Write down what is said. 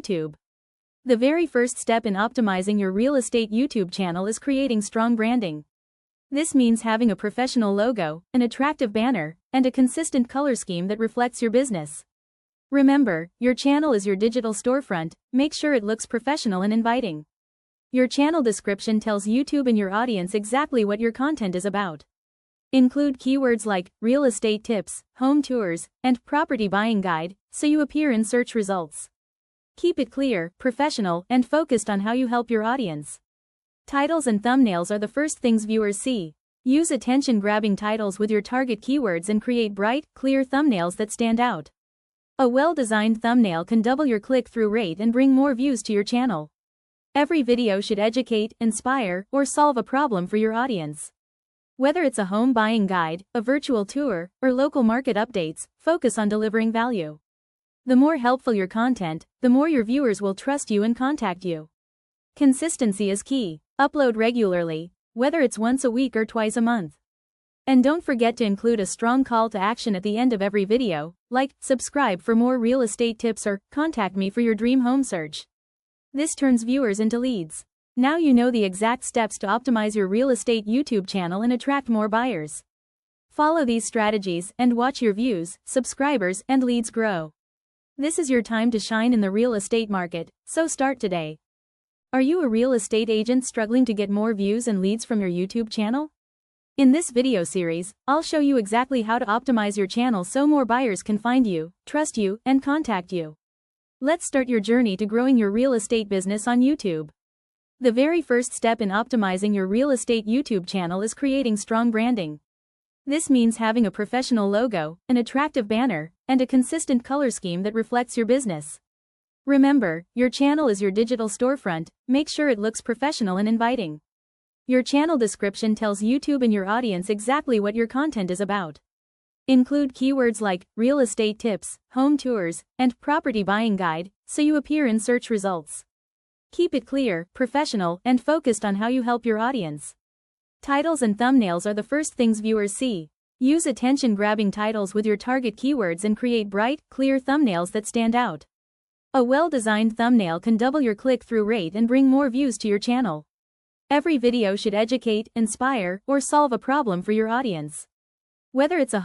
YouTube. The very first step in optimizing your real estate YouTube channel is creating strong branding. This means having a professional logo, an attractive banner, and a consistent color scheme that reflects your business. Remember, your channel is your digital storefront. Make sure it looks professional and inviting. Your channel description tells YouTube and your audience exactly what your content is about. Include keywords like real estate tips, home tours, and property buying guide, so you appear in search results. Keep it clear, professional, and focused on how you help your audience. Titles and thumbnails are the first things viewers see. Use attention-grabbing titles with your target keywords and create bright, clear thumbnails that stand out. A well-designed thumbnail can double your click-through rate and bring more views to your channel. Every video should educate, inspire, or solve a problem for your audience. Whether it's a home buying guide, a virtual tour, or local market updates, focus on delivering value. The more helpful your content, the more your viewers will trust you and contact you. Consistency is key. Upload regularly, whether it's once a week or twice a month. And don't forget to include a strong call to action at the end of every video, like, subscribe for more real estate tips or contact me for your dream home search. This turns viewers into leads. Now you know the exact steps to optimize your real estate YouTube channel and attract more buyers. Follow these strategies and watch your views, subscribers, and leads grow. This is your time to shine in the real estate market, so start today. Are you a real estate agent struggling to get more views and leads from your YouTube channel? In this video series, I'll show you exactly how to optimize your channel so more buyers can find you, trust you, and contact you. Let's start your journey to growing your real estate business on YouTube. The very first step in optimizing your real estate YouTube channel is creating strong branding. This means having a professional logo, an attractive banner, and a consistent color scheme that reflects your business. Remember, your channel is your digital storefront. Make sure it looks professional and inviting. Your channel description tells YouTube and your audience exactly what your content is about. Include keywords like real estate tips, home tours, and property buying guide, so you appear in search results. Keep it clear, professional, and focused on how you help your audience. Titles and thumbnails are the first things viewers see. Use attention-grabbing titles with your target keywords and create bright, clear thumbnails that stand out. A well-designed thumbnail can double your click-through rate and bring more views to your channel. Every video should educate, inspire, or solve a problem for your audience. Whether it's a